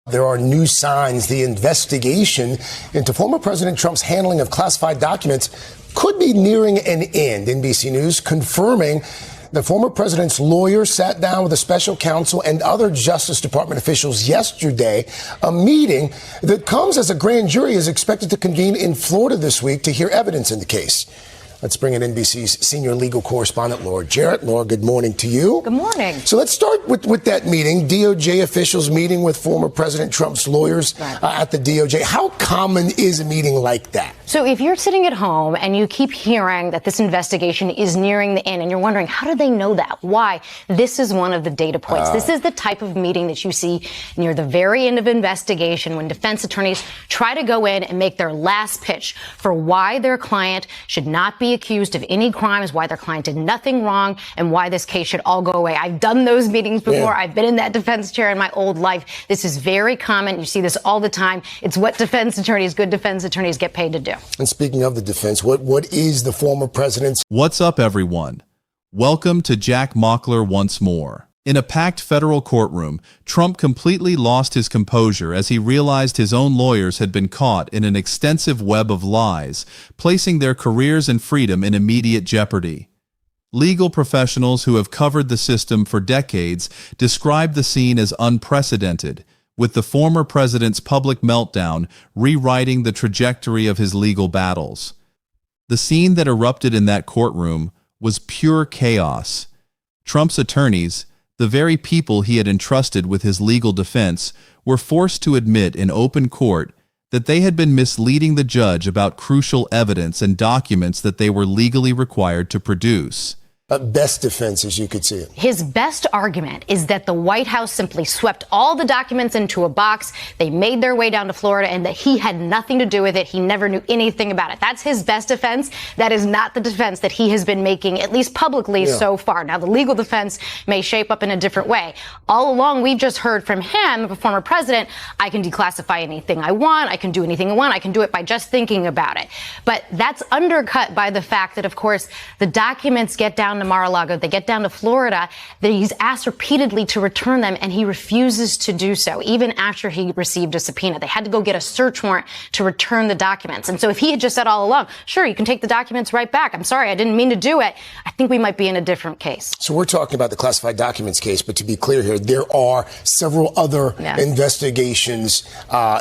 There are new signs the investigation into former President Trump's handling of classified documents could be nearing an end. NBC News confirming the former president's lawyer sat down with a special counsel and other Justice Department officials yesterday, a meeting that comes as a grand jury is expected to convene in Florida this week to hear evidence in the case. Let's bring in NBC's senior legal correspondent, Laura Jarrett. Laura, good morning to you. Good morning. So let's start with that meeting. DOJ officials meeting with former President Trump's lawyers at the DOJ. How common is a meeting like that? So if you're sitting at home and you keep hearing that this investigation is nearing the end and you're wondering, how do they know that? Why? This is one of the data points. This is the type of meeting that you see near the very end of investigation when defense attorneys try to go in and make their last pitch for why their client should not be accused of any crimes, why their client did nothing wrong, and why this case should all go away. I've done those meetings before. Yeah. I've been in that defense chair in my old life. This is very common. You see this all the time. It's what defense attorneys, good defense attorneys, get paid to do. And speaking of the defense, what is the former president's... What's up, everyone? Welcome to Jack Mockler once more. In a packed federal courtroom, Trump completely lost his composure as he realized his own lawyers had been caught in an extensive web of lies, placing their careers and freedom in immediate jeopardy. Legal professionals who have covered the system for decades describe the scene as unprecedented, with the former president's public meltdown rewriting the trajectory of his legal battles. The scene that erupted in that courtroom was pure chaos. Trump's attorneys, the very people he had entrusted with his legal defense, were forced to admit in open court that they had been misleading the judge about crucial evidence and documents that they were legally required to produce. Best defense, as you could see it. His best argument is that the White House simply swept all the documents into a box. They made their way down to Florida and that he had nothing to do with it. He never knew anything about it. That's his best defense. That is not the defense that he has been making, at least publicly so far. Now, the legal defense may shape up in a different way. All along, we've just heard from him, the former president, I can declassify anything I want. I can do anything I want. I can do it by just thinking about it. But that's undercut by the fact that, of course, the documents get down to Mar-a-Lago, they get down to Florida, he's asked repeatedly to return them, and he refuses to do so, even after he received a subpoena. They had to go get a search warrant to return the documents. And so if he had just said all along, sure, you can take the documents right back. I'm sorry, I didn't mean to do it. I think we might be in a different case. So we're talking about the classified documents case, but to be clear here, there are several other investigations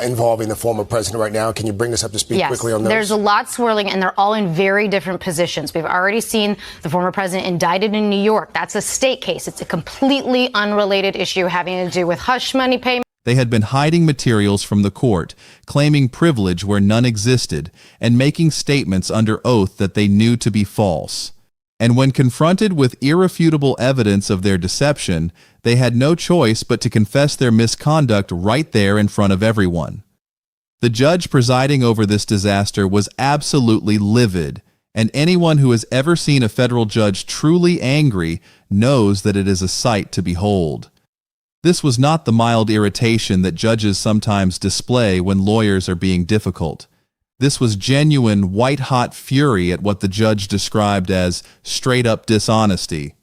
involving the former president right now. Can you bring us up to speed quickly on those? There's a lot swirling, and they're all in very different positions. We've already seen the former president indicted in New York. That's a state case. It's a completely unrelated issue having to do with hush money payment. They had been hiding materials from the court, claiming privilege where none existed, and making statements under oath that they knew to be false. And when confronted with irrefutable evidence of their deception, they had no choice but to confess their misconduct right there in front of everyone. The judge presiding over this disaster was absolutely livid, and anyone who has ever seen a federal judge truly angry knows that it is a sight to behold. This was not the mild irritation that judges sometimes display when lawyers are being difficult. This was genuine, white-hot fury at what the judge described as straight-up dishonesty.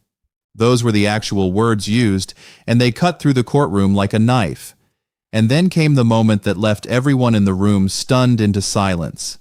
Those were the actual words used, and they cut through the courtroom like a knife. And then came the moment that left everyone in the room stunned into silence.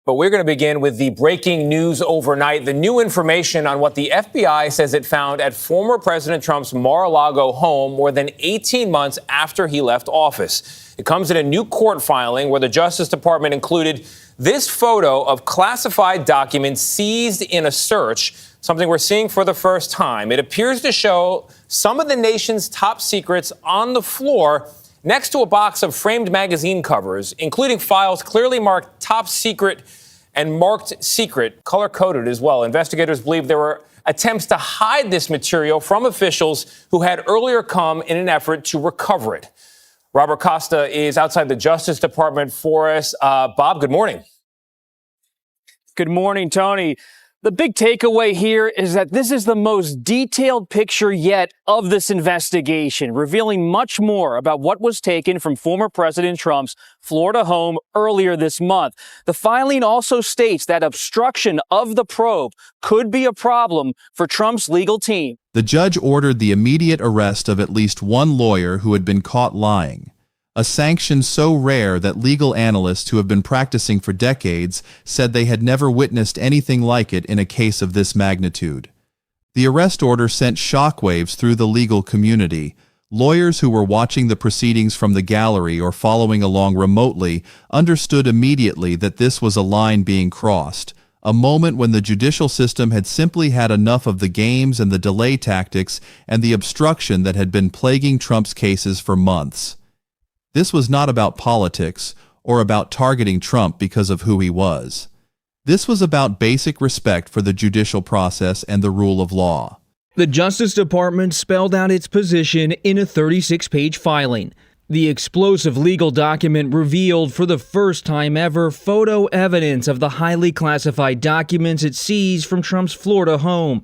But we're going to begin with the breaking news overnight, the new information on what the FBI says it found at former President Trump's Mar-a-Lago home more than 18 months after he left office. It comes in a new court filing where the Justice Department included this photo of classified documents seized in a search, something we're seeing for the first time. It appears to show some of the nation's top secrets on the floor next to a box of framed magazine covers, including files clearly marked top secret and marked secret, color-coded as well. Investigators believe there were attempts to hide this material from officials who had earlier come in an effort to recover it. Robert Costa is outside the Justice Department for us. Bob, good morning. Good morning, Tony. The big takeaway here is that this is the most detailed picture yet of this investigation, revealing much more about what was taken from former President Trump's Florida home earlier this month. The filing also states that obstruction of the probe could be a problem for Trump's legal team. The judge ordered the immediate arrest of at least one lawyer who had been caught lying. a sanction so rare that legal analysts who have been practicing for decades said they had never witnessed anything like it in a case of this magnitude. The arrest order sent shockwaves through the legal community. Lawyers who were watching the proceedings from the gallery or following along remotely understood immediately that this was a line being crossed, a moment when the judicial system had simply had enough of the games and the delay tactics and the obstruction that had been plaguing Trump's cases for months. This was not about politics or about targeting Trump because of who he was. This was about basic respect for the judicial process and the rule of law. The Justice Department spelled out its position in a 36-page filing. The explosive legal document revealed for the first time ever photo evidence of the highly classified documents it seized from Trump's Florida home,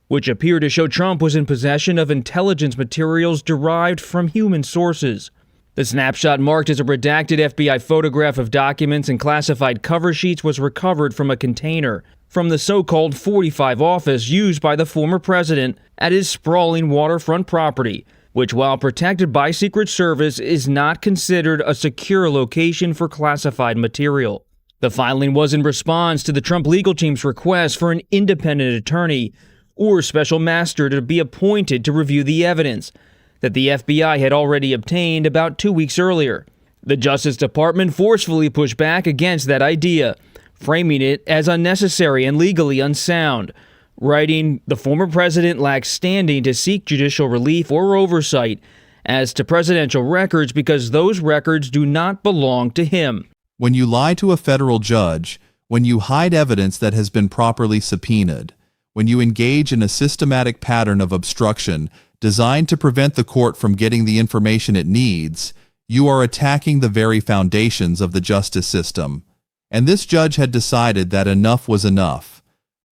which appear to show Trump was in possession of intelligence materials derived from human sources. The snapshot, marked as a redacted FBI photograph of documents and classified cover sheets, was recovered from a container from the so-called 45 office used by the former president at his sprawling waterfront property, which, while protected by Secret Service, is not considered a secure location for classified material. The filing was in response to the Trump legal team's request for an independent attorney or special master to be appointed to review the evidence that the FBI had already obtained about 2 weeks earlier. The Justice Department forcefully pushed back against that idea, framing it as unnecessary and legally unsound, writing, "The former president lacks standing to seek judicial relief or oversight as to presidential records because those records do not belong to him." When you lie to a federal judge, when you hide evidence that has been properly subpoenaed, when you engage in a systematic pattern of obstruction designed to prevent the court from getting the information it needs, you are attacking the very foundations of the justice system. And this judge had decided that enough was enough.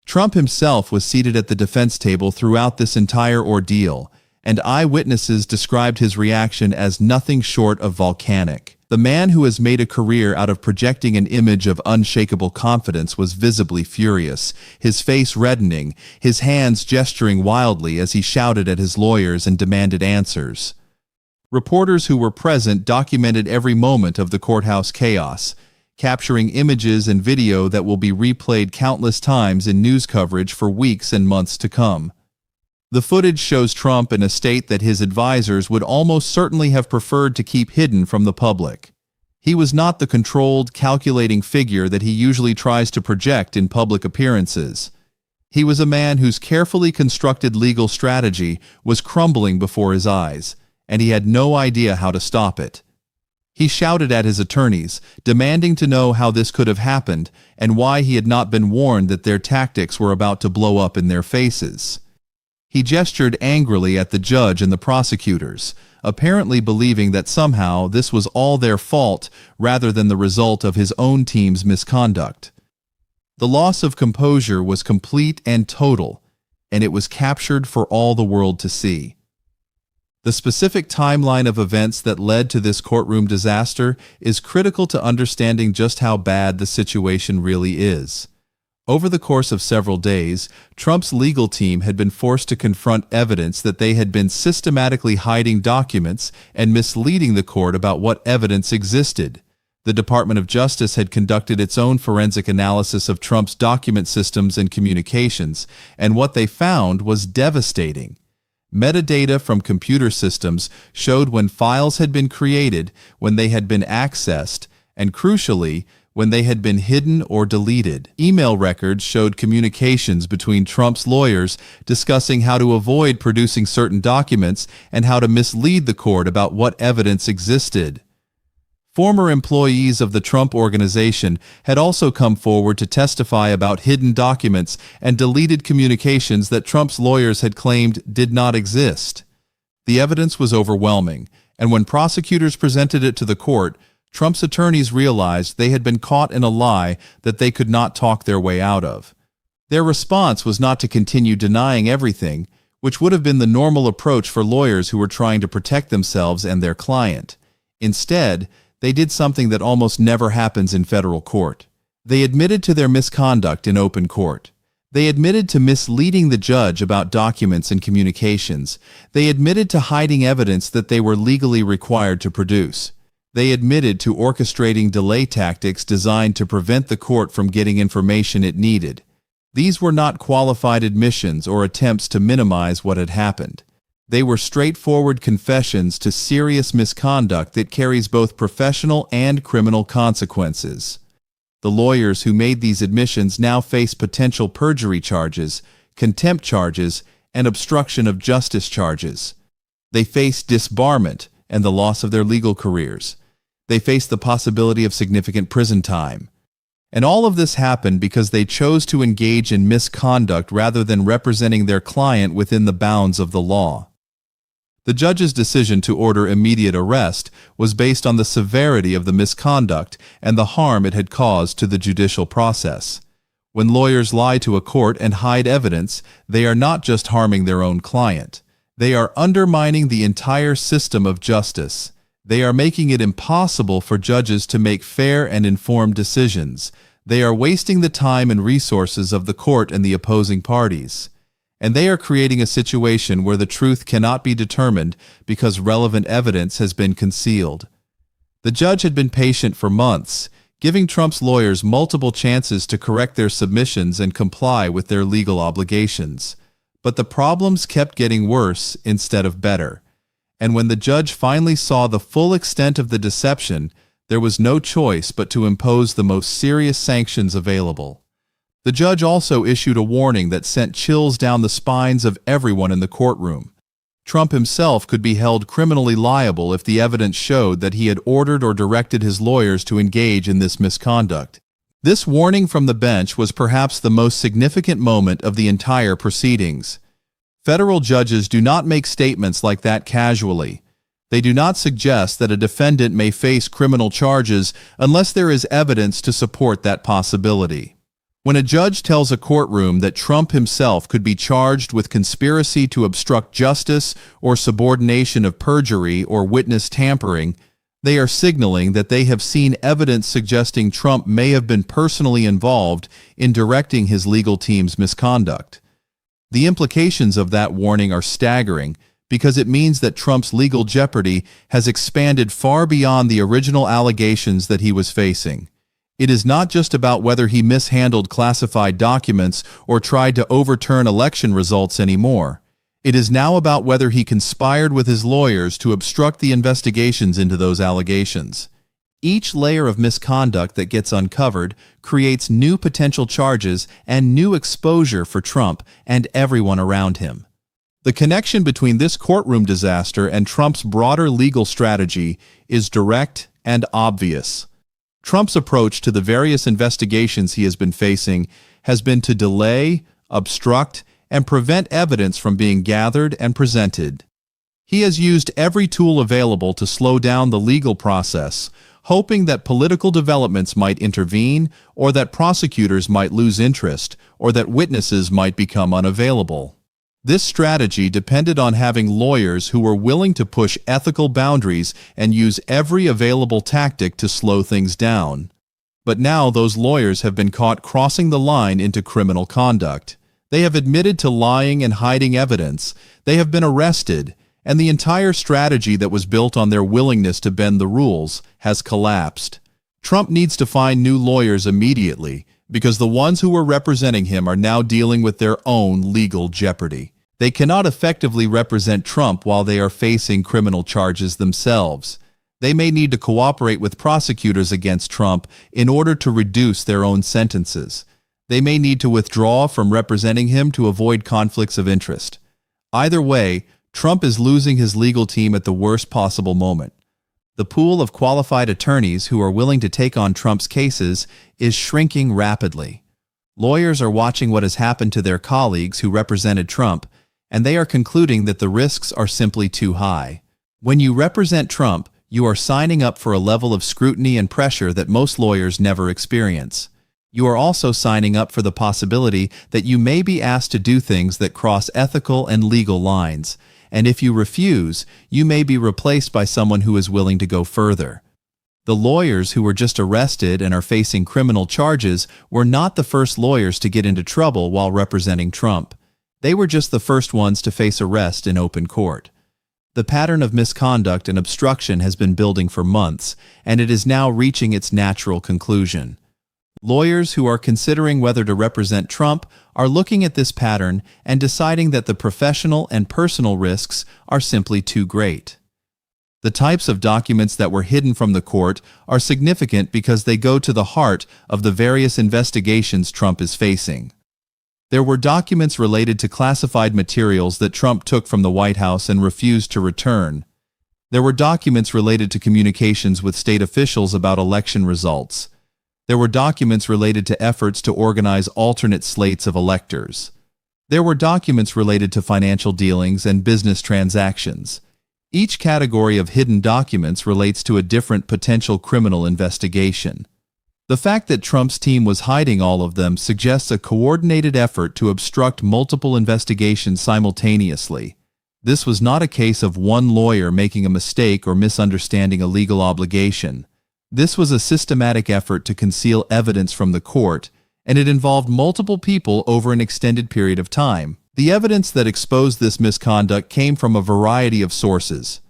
Trump himself was seated at the defense table throughout this entire ordeal, and eyewitnesses described his reaction as nothing short of volcanic. The man who has made a career out of projecting an image of unshakable confidence was visibly furious, his face reddening, his hands gesturing wildly as he shouted at his lawyers and demanded answers. Reporters who were present documented every moment of the courthouse chaos, capturing images and video that will be replayed countless times in news coverage for weeks and months to come. The footage shows Trump in a state that his advisors would almost certainly have preferred to keep hidden from the public. He was not the controlled, calculating figure that he usually tries to project in public appearances. He was a man whose carefully constructed legal strategy was crumbling before his eyes, and he had no idea how to stop it. He shouted at his attorneys, demanding to know how this could have happened and why he had not been warned that their tactics were about to blow up in their faces. He gestured angrily at the judge and the prosecutors, apparently believing that somehow this was all their fault rather than the result of his own team's misconduct. The loss of composure was complete and total, and it was captured for all the world to see. The specific timeline of events that led to this courtroom disaster is critical to understanding just how bad the situation really is. Over the course of several days, Trump's legal team had been forced to confront evidence that they had been systematically hiding documents and misleading the court about what evidence existed. The Department of Justice had conducted its own forensic analysis of Trump's document systems and communications, and what they found was devastating. Metadata from computer systems showed when files had been created, when they had been accessed, and crucially, when they had been hidden or deleted. Email records showed communications between Trump's lawyers discussing how to avoid producing certain documents and how to mislead the court about what evidence existed. Former employees of the Trump Organization had also come forward to testify about hidden documents and deleted communications that Trump's lawyers had claimed did not exist. The evidence was overwhelming, and when prosecutors presented it to the court, Trump's attorneys realized they had been caught in a lie that they could not talk their way out of. Their response was not to continue denying everything, which would have been the normal approach for lawyers who were trying to protect themselves and their client. Instead, they did something that almost never happens in federal court. They admitted to their misconduct in open court. They admitted to misleading the judge about documents and communications. They admitted to hiding evidence that they were legally required to produce. They admitted to orchestrating delay tactics designed to prevent the court from getting information it needed. These were not qualified admissions or attempts to minimize what had happened. They were straightforward confessions to serious misconduct that carries both professional and criminal consequences. The lawyers who made these admissions now face potential perjury charges, contempt charges, and obstruction of justice charges. They face disbarment and the loss of their legal careers. They face the possibility of significant prison time. And all of this happened because they chose to engage in misconduct rather than representing their client within the bounds of the law. The judge's decision to order immediate arrest was based on the severity of the misconduct and the harm it had caused to the judicial process. When lawyers lie to a court and hide evidence, they are not just harming their own client. They are undermining the entire system of justice. They are making it impossible for judges to make fair and informed decisions. They are wasting the time and resources of the court and the opposing parties. And they are creating a situation where the truth cannot be determined because relevant evidence has been concealed. The judge had been patient for months, giving Trump's lawyers multiple chances to correct their submissions and comply with their legal obligations. But the problems kept getting worse instead of better. And when the judge finally saw the full extent of the deception, there was no choice but to impose the most serious sanctions available. The judge also issued a warning that sent chills down the spines of everyone in the courtroom. Trump himself could be held criminally liable if the evidence showed that he had ordered or directed his lawyers to engage in this misconduct. This warning from the bench was perhaps the most significant moment of the entire proceedings. Federal judges do not make statements like that casually. They do not suggest that a defendant may face criminal charges unless there is evidence to support that possibility. When a judge tells a courtroom that Trump himself could be charged with conspiracy to obstruct justice or subordination of perjury or witness tampering, they are signaling that they have seen evidence suggesting Trump may have been personally involved in directing his legal team's misconduct. The implications of that warning are staggering because it means that Trump's legal jeopardy has expanded far beyond the original allegations that he was facing. It is not just about whether he mishandled classified documents or tried to overturn election results anymore. It is now about whether he conspired with his lawyers to obstruct the investigations into those allegations. Each layer of misconduct that gets uncovered creates new potential charges and new exposure for Trump and everyone around him. The connection between this courtroom disaster and Trump's broader legal strategy is direct and obvious. Trump's approach to the various investigations he has been facing has been to delay, obstruct, and prevent evidence from being gathered and presented. He has used every tool available to slow down the legal process, hoping that political developments might intervene, or that prosecutors might lose interest, or that witnesses might become unavailable. This strategy depended on having lawyers who were willing to push ethical boundaries and use every available tactic to slow things down. But now those lawyers have been caught crossing the line into criminal conduct. They have admitted to lying and hiding evidence. They have been arrested, and the entire strategy that was built on their willingness to bend the rules has collapsed. Trump needs to find new lawyers immediately because the ones who were representing him are now dealing with their own legal jeopardy. They cannot effectively represent Trump while they are facing criminal charges themselves. They may need to cooperate with prosecutors against Trump in order to reduce their own sentences. They may need to withdraw from representing him to avoid conflicts of interest. Either way, Trump is losing his legal team at the worst possible moment. The pool of qualified attorneys who are willing to take on Trump's cases is shrinking rapidly. Lawyers are watching what has happened to their colleagues who represented Trump, and they are concluding that the risks are simply too high. When you represent Trump, you are signing up for a level of scrutiny and pressure that most lawyers never experience. You are also signing up for the possibility that you may be asked to do things that cross ethical and legal lines, and if you refuse, you may be replaced by someone who is willing to go further. The lawyers who were just arrested and are facing criminal charges were not the first lawyers to get into trouble while representing Trump. They were just the first ones to face arrest in open court. The pattern of misconduct and obstruction has been building for months, and it is now reaching its natural conclusion. Lawyers who are considering whether to represent Trump are looking at this pattern and deciding that the professional and personal risks are simply too great. The types of documents that were hidden from the court are significant because they go to the heart of the various investigations Trump is facing. There were documents related to classified materials that Trump took from the White House and refused to return. There were documents related to communications with state officials about election results. There were documents related to efforts to organize alternate slates of electors. There were documents related to financial dealings and business transactions. Each category of hidden documents relates to a different potential criminal investigation. The fact that Trump's team was hiding all of them suggests a coordinated effort to obstruct multiple investigations simultaneously. This was not a case of one lawyer making a mistake or misunderstanding a legal obligation. This was a systematic effort to conceal evidence from the court, and it involved multiple people over an extended period of time. The evidence that exposed this misconduct came from a variety of sources.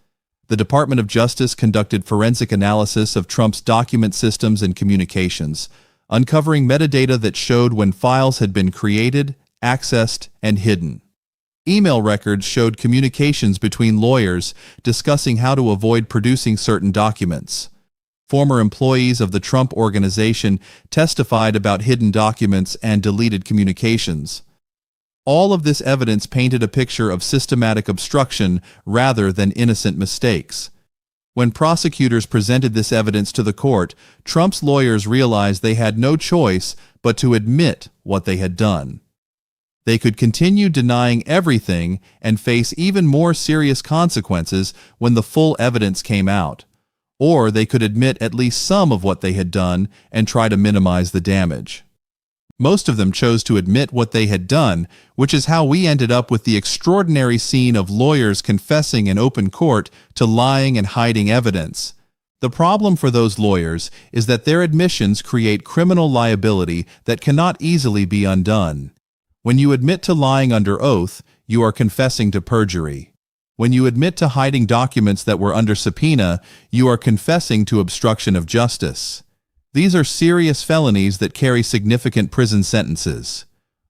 The Department of Justice conducted forensic analysis of Trump's document systems and communications, uncovering metadata that showed when files had been created, accessed, and hidden. Email records showed communications between lawyers discussing how to avoid producing certain documents. Former employees of the Trump Organization testified about hidden documents and deleted communications. All of this evidence painted a picture of systematic obstruction rather than innocent mistakes. When prosecutors presented this evidence to the court, Trump's lawyers realized they had no choice but to admit what they had done. They could continue denying everything and face even more serious consequences when the full evidence came out. Or they could admit at least some of what they had done and try to minimize the damage. Most of them chose to admit what they had done, which is how we ended up with the extraordinary scene of lawyers confessing in open court to lying and hiding evidence. The problem for those lawyers is that their admissions create criminal liability that cannot easily be undone. When you admit to lying under oath, you are confessing to perjury. When you admit to hiding documents that were under subpoena, you are confessing to obstruction of justice. These are serious felonies that carry significant prison sentences.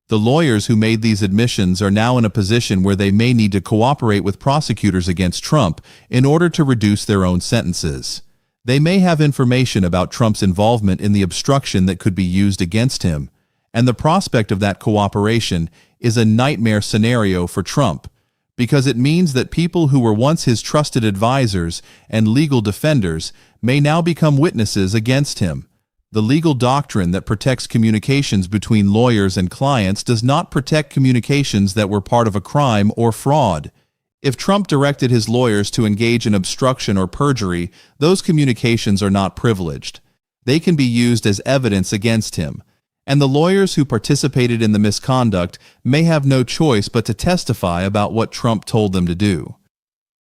The lawyers who made these admissions are now in a position where they may need to cooperate with prosecutors against Trump in order to reduce their own sentences. They may have information about Trump's involvement in the obstruction that could be used against him, and the prospect of that cooperation is a nightmare scenario for Trump, because it means that people who were once his trusted advisors and legal defenders may now become witnesses against him. The legal doctrine that protects communications between lawyers and clients does not protect communications that were part of a crime or fraud. If Trump directed his lawyers to engage in obstruction or perjury, those communications are not privileged. They can be used as evidence against him, and the lawyers who participated in the misconduct may have no choice but to testify about what Trump told them to do.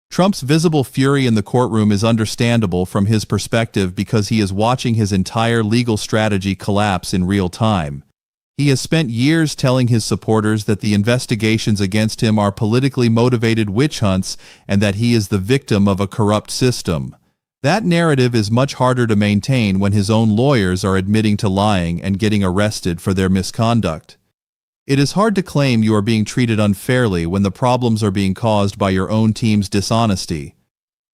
Trump's visible fury in the courtroom is understandable from his perspective because he is watching his entire legal strategy collapse in real time. He has spent years telling his supporters that the investigations against him are politically motivated witch hunts and that he is the victim of a corrupt system. That narrative is much harder to maintain when his own lawyers are admitting to lying and getting arrested for their misconduct. It is hard to claim you are being treated unfairly when the problems are being caused by your own team's dishonesty.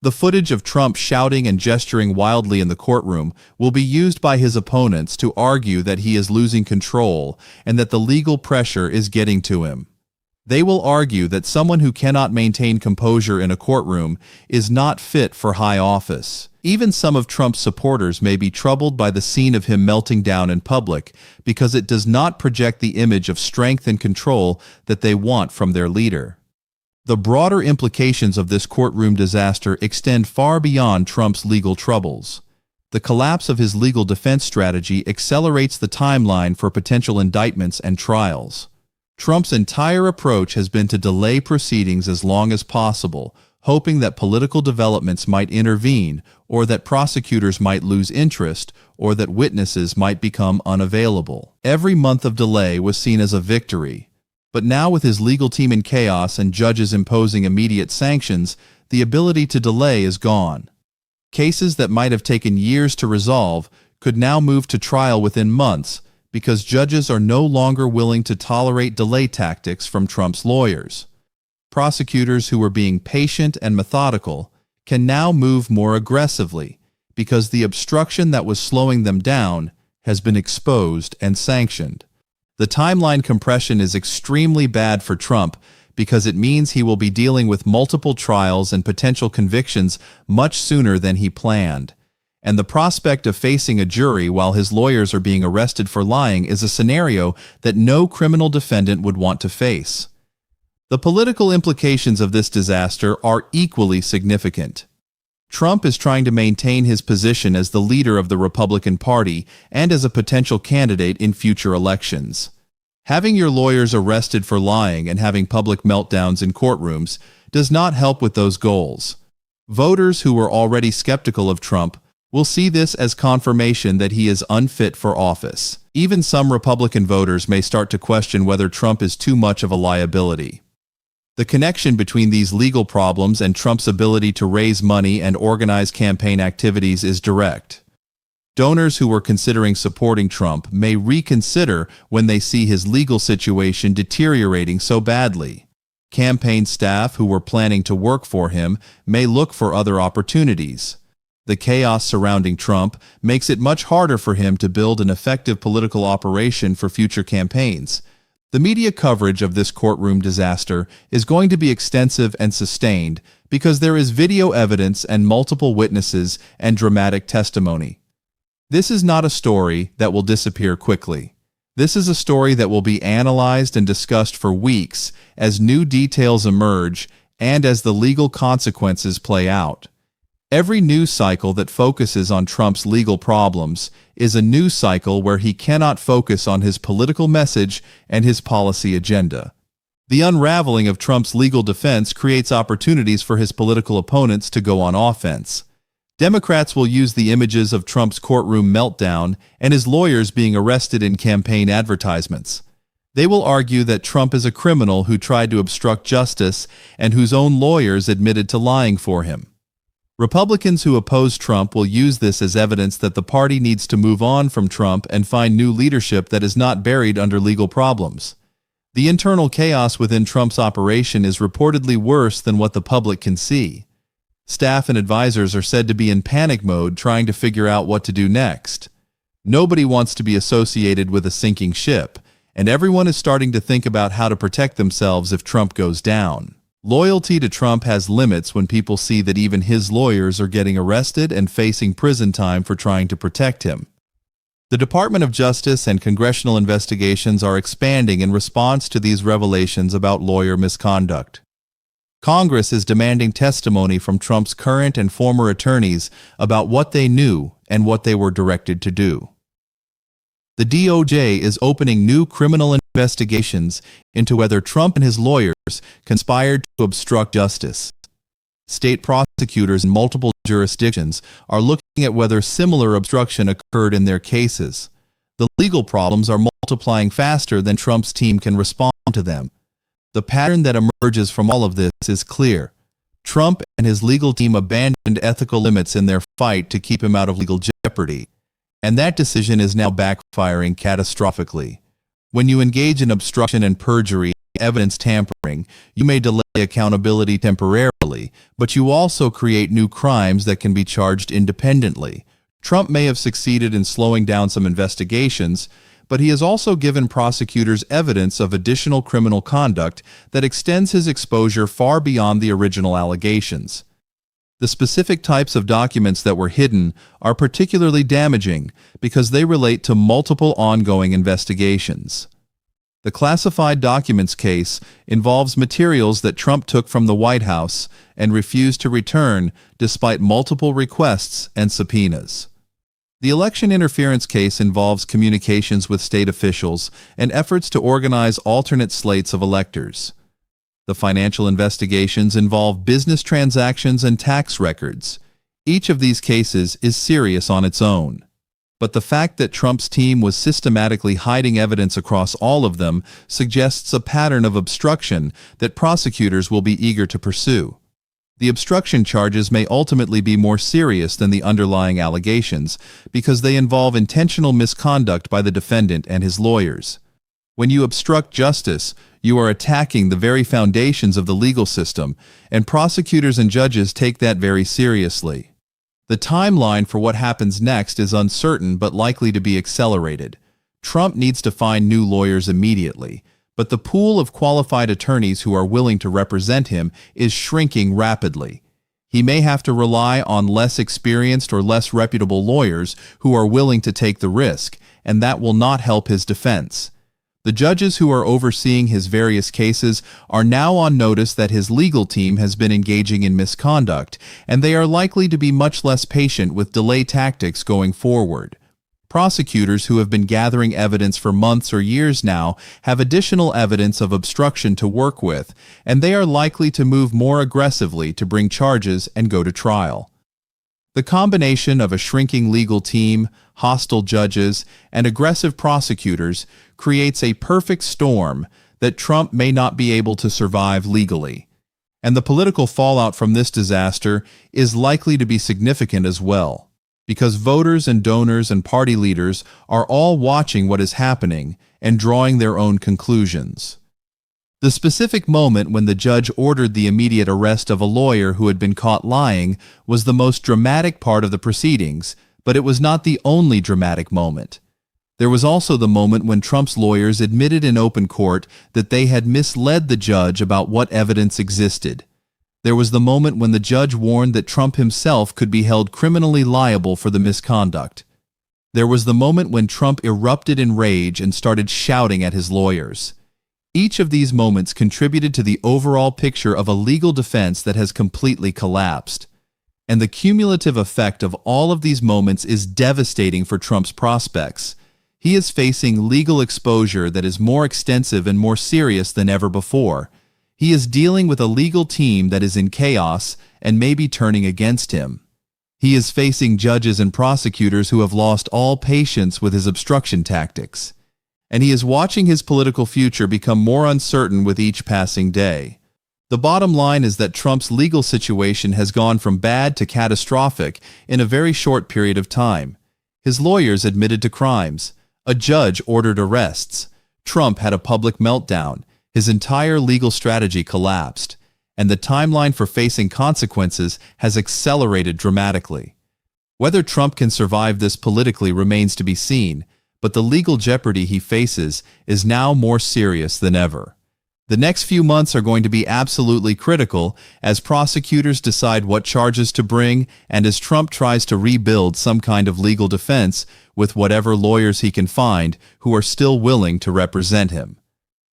The footage of Trump shouting and gesturing wildly in the courtroom will be used by his opponents to argue that he is losing control and that the legal pressure is getting to him. They will argue that someone who cannot maintain composure in a courtroom is not fit for high office. Even some of Trump's supporters may be troubled by the scene of him melting down in public because it does not project the image of strength and control that they want from their leader. The broader implications of this courtroom disaster extend far beyond Trump's legal troubles. The collapse of his legal defense strategy accelerates the timeline for potential indictments and trials. Trump's entire approach has been to delay proceedings as long as possible, hoping that political developments might intervene, or that prosecutors might lose interest, or that witnesses might become unavailable. Every month of delay was seen as a victory. But now, with his legal team in chaos and judges imposing immediate sanctions, the ability to delay is gone. Cases that might have taken years to resolve could now move to trial within months because judges are no longer willing to tolerate delay tactics from Trump's lawyers. Prosecutors who were being patient and methodical can now move more aggressively because the obstruction that was slowing them down has been exposed and sanctioned. The timeline compression is extremely bad for Trump because it means he will be dealing with multiple trials and potential convictions much sooner than he planned. And the prospect of facing a jury while his lawyers are being arrested for lying is a scenario that no criminal defendant would want to face. The political implications of this disaster are equally significant. Trump is trying to maintain his position as the leader of the Republican Party and as a potential candidate in future elections. Having your lawyers arrested for lying and having public meltdowns in courtrooms does not help with those goals. Voters who were already skeptical of Trump will see this as confirmation that he is unfit for office. Even some Republican voters may start to question whether Trump is too much of a liability. The connection between these legal problems and Trump's ability to raise money and organize campaign activities is direct. Donors who were considering supporting Trump may reconsider when they see his legal situation deteriorating so badly. Campaign staff who were planning to work for him may look for other opportunities. The chaos surrounding Trump makes it much harder for him to build an effective political operation for future campaigns. The media coverage of this courtroom disaster is going to be extensive and sustained because there is video evidence and multiple witnesses and dramatic testimony. This is not a story that will disappear quickly. This is a story that will be analyzed and discussed for weeks as new details emerge and as the legal consequences play out. Every news cycle that focuses on Trump's legal problems is a news cycle where he cannot focus on his political message and his policy agenda. The unraveling of Trump's legal defense creates opportunities for his political opponents to go on offense. Democrats will use the images of Trump's courtroom meltdown and his lawyers being arrested in campaign advertisements. They will argue that Trump is a criminal who tried to obstruct justice and whose own lawyers admitted to lying for him. Republicans who oppose Trump will use this as evidence that the party needs to move on from Trump and find new leadership that is not buried under legal problems. The internal chaos within Trump's operation is reportedly worse than what the public can see. Staff and advisors are said to be in panic mode trying to figure out what to do next. Nobody wants to be associated with a sinking ship, and everyone is starting to think about how to protect themselves if Trump goes down. Loyalty to Trump has limits when people see that even his lawyers are getting arrested and facing prison time for trying to protect him. The Department of Justice and congressional investigations are expanding in response to these revelations about lawyer misconduct. Congress is demanding testimony from Trump's current and former attorneys about what they knew and what they were directed to do. The DOJ is opening new criminal investigations into whether Trump and his lawyers conspired to obstruct justice. State prosecutors in multiple jurisdictions are looking at whether similar obstruction occurred in their cases. The legal problems are multiplying faster than Trump's team can respond to them. The pattern that emerges from all of this is clear. Trump and his legal team abandoned ethical limits in their fight to keep him out of legal jeopardy. And that decision is now backfiring catastrophically. When you engage in obstruction and perjury, evidence tampering, you may delay accountability temporarily, but you also create new crimes that can be charged independently. Trump may have succeeded in slowing down some investigations, but he has also given prosecutors evidence of additional criminal conduct that extends his exposure far beyond the original allegations. The specific types of documents that were hidden are particularly damaging because they relate to multiple ongoing investigations. The classified documents case involves materials that Trump took from the White House and refused to return despite multiple requests and subpoenas. The election interference case involves communications with state officials and efforts to organize alternate slates of electors. The financial investigations involve business transactions and tax records. Each of these cases is serious on its own. But the fact that Trump's team was systematically hiding evidence across all of them suggests a pattern of obstruction that prosecutors will be eager to pursue. The obstruction charges may ultimately be more serious than the underlying allegations because they involve intentional misconduct by the defendant and his lawyers. When you obstruct justice, you are attacking the very foundations of the legal system, and prosecutors and judges take that very seriously. The timeline for what happens next is uncertain but likely to be accelerated. Trump needs to find new lawyers immediately, but the pool of qualified attorneys who are willing to represent him is shrinking rapidly. He may have to rely on less experienced or less reputable lawyers who are willing to take the risk, and that will not help his defense. The judges who are overseeing his various cases are now on notice that his legal team has been engaging in misconduct, and they are likely to be much less patient with delay tactics going forward. Prosecutors who have been gathering evidence for months or years now have additional evidence of obstruction to work with, and they are likely to move more aggressively to bring charges and go to trial. The combination of a shrinking legal team, hostile judges, and aggressive prosecutors creates a perfect storm that Trump may not be able to survive legally. And the political fallout from this disaster is likely to be significant as well, because voters and donors and party leaders are all watching what is happening and drawing their own conclusions. The specific moment when the judge ordered the immediate arrest of a lawyer who had been caught lying was the most dramatic part of the proceedings, but it was not the only dramatic moment. There was also the moment when Trump's lawyers admitted in open court that they had misled the judge about what evidence existed. There was the moment when the judge warned that Trump himself could be held criminally liable for the misconduct. There was the moment when Trump erupted in rage and started shouting at his lawyers. Each of these moments contributed to the overall picture of a legal defense that has completely collapsed. And the cumulative effect of all of these moments is devastating for Trump's prospects. He is facing legal exposure that is more extensive and more serious than ever before. He is dealing with a legal team that is in chaos and may be turning against him. He is facing judges and prosecutors who have lost all patience with his obstruction tactics. And he is watching his political future become more uncertain with each passing day. The bottom line is that Trump's legal situation has gone from bad to catastrophic in a very short period of time. His lawyers admitted to crimes. A judge ordered arrests. Trump had a public meltdown. His entire legal strategy collapsed. And the timeline for facing consequences has accelerated dramatically. Whether Trump can survive this politically remains to be seen, but the legal jeopardy he faces is now more serious than ever. The next few months are going to be absolutely critical as prosecutors decide what charges to bring and as Trump tries to rebuild some kind of legal defense with whatever lawyers he can find who are still willing to represent him.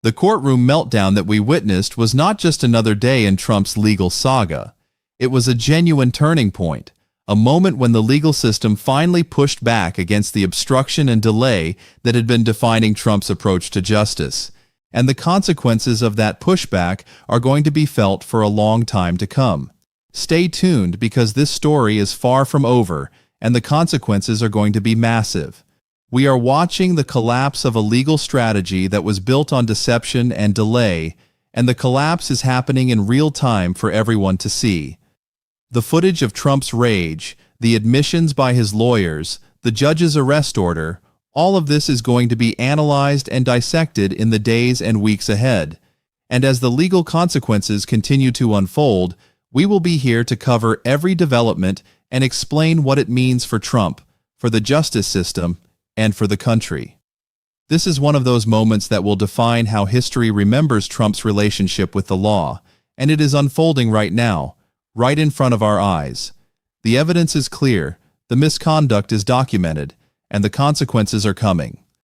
The courtroom meltdown that we witnessed was not just another day in Trump's legal saga. It was a genuine turning point. A moment when the legal system finally pushed back against the obstruction and delay that had been defining Trump's approach to justice. And the consequences of that pushback are going to be felt for a long time to come. Stay tuned because this story is far from over, and the consequences are going to be massive. We are watching the collapse of a legal strategy that was built on deception and delay, and the collapse is happening in real time for everyone to see. The footage of Trump's rage, the admissions by his lawyers, the judge's arrest order, all of this is going to be analyzed and dissected in the days and weeks ahead. And as the legal consequences continue to unfold, we will be here to cover every development and explain what it means for Trump, for the justice system, and for the country. This is one of those moments that will define how history remembers Trump's relationship with the law, and it is unfolding right now, right in front of our eyes. The evidence is clear, the misconduct is documented, and the consequences are coming.